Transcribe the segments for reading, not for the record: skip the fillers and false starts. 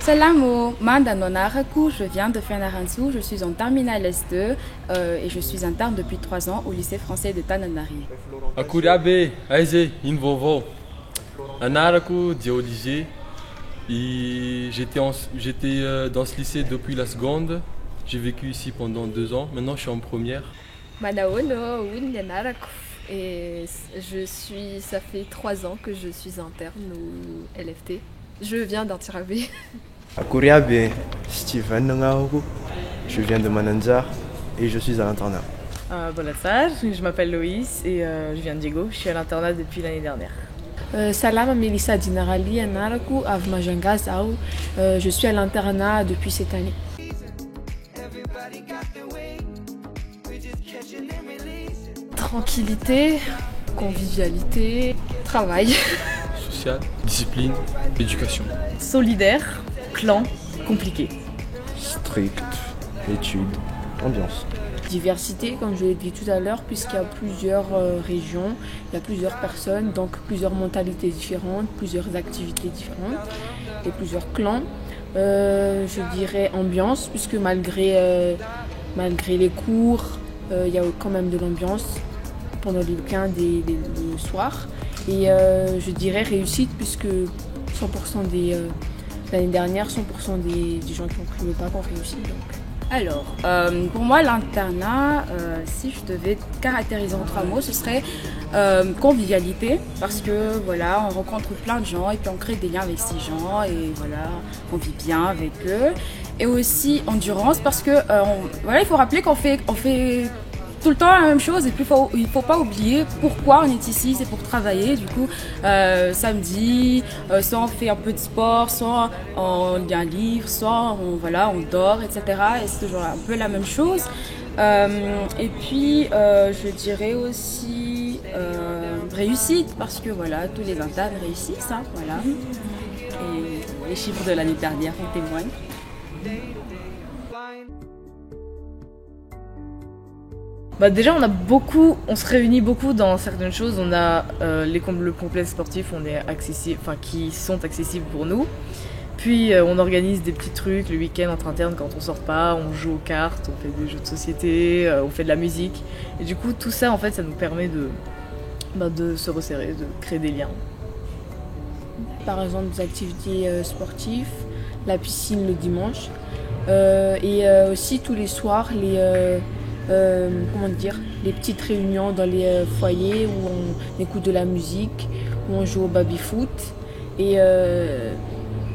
Salamo, Manda Nonaraku, je viens de Fenaransu, je suis en terminale S2 et je suis interne depuis 3 ans au lycée français de Tananari. Akuriabe, Aise, Invovo. Anaraku, Dioligi. Et j'étais dans ce lycée depuis la seconde. J'ai vécu ici pendant 2 ans. Maintenant, je suis en première. Manaono, Winyanaraku. Et ça fait 3 ans que je suis interne au LFT. Je viens d'Antirabé. Akuriabe, Steven Nongaoku. Je viens de Mananzar et je suis à l'internat. Bonsoir, je m'appelle Loïs et je viens de Diego. Je suis à l'internat depuis l'année dernière. Salam, Melissa Dinarali, Anaraku, Avmajangazao. Je suis à l'internat depuis cette année. Tranquillité, convivialité, travail. Social, discipline, éducation. Solidaire, clan, compliqué. Strict, études, ambiance. Diversité, comme je l'ai dit tout à l'heure, puisqu'il y a plusieurs régions, il y a plusieurs personnes, donc plusieurs mentalités différentes, plusieurs activités différentes et plusieurs clans. Je dirais ambiance, puisque malgré les cours, il y a quand même de l'ambiance pendant les week-ends et les soirs. Et je dirais réussite, puisque 100% l'année dernière, 100% des gens qui ont pris le bac ont réussi. Donc. Alors, pour moi, l'internat, si je devais caractériser en 3 mots, ce serait convivialité, parce que voilà, on rencontre plein de gens et puis on crée des liens avec ces gens et voilà, on vit bien avec eux. Et aussi endurance, parce que voilà, il faut rappeler qu'on fait tout le temps la même chose et puis il faut pas oublier pourquoi on est ici, c'est pour travailler. Du coup, samedi, soit on fait un peu de sport, soit on lit un livre, soit on dort, etc. Et c'est toujours un peu la même chose. Et puis, je dirais aussi réussite, parce que voilà, tous les internes réussissent, hein, voilà. Et les chiffres de l'année dernière en témoignent. Déjà on se réunit beaucoup dans certaines choses. On a le complexe sportif, qui sont accessibles pour nous. Puis on organise des petits trucs le week-end entre internes quand on sort pas, on joue aux cartes, on fait des jeux de société, on fait de la musique. Et du coup tout ça en fait ça nous permet de se resserrer, de créer des liens. Par exemple des activités sportives, la piscine le dimanche et aussi tous les soirs les petites réunions dans les foyers où on écoute de la musique, où on joue au baby-foot et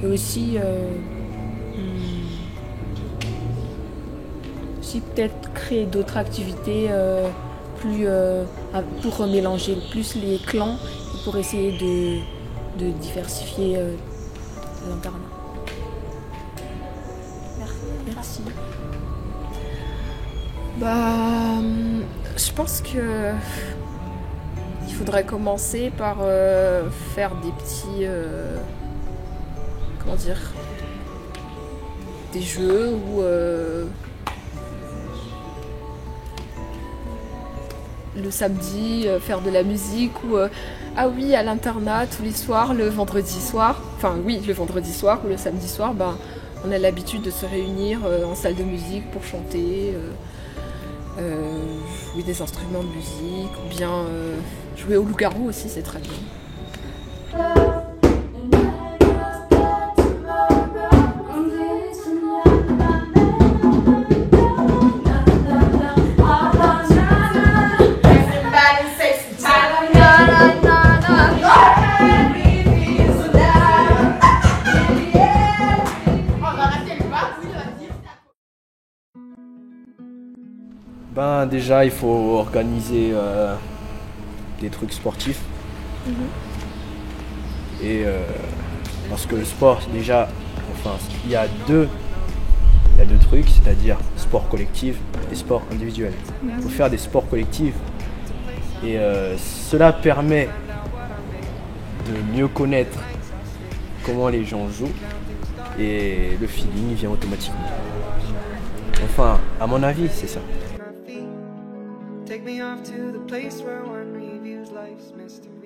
aussi peut-être créer d'autres activités pour mélanger plus les clans et pour essayer de diversifier l'internat. Merci. Je pense que il faudrait commencer par faire des petits, des jeux où le samedi faire de la musique ou à l'internat tous les soirs, le vendredi soir ou le samedi soir, on a l'habitude de se réunir en salle de musique pour chanter. Jouer des instruments de musique ou bien jouer au loup-garou aussi, c'est très bien. Déjà, il faut organiser des trucs sportifs. Et parce que le sport, déjà, il y a deux trucs, c'est-à-dire sport collectif et sport individuel. Il faut faire des sports collectifs et cela permet de mieux connaître comment les gens jouent et le feeling vient automatiquement. Enfin, à mon avis, c'est ça. Take me off to the place where one reviews life's mystery.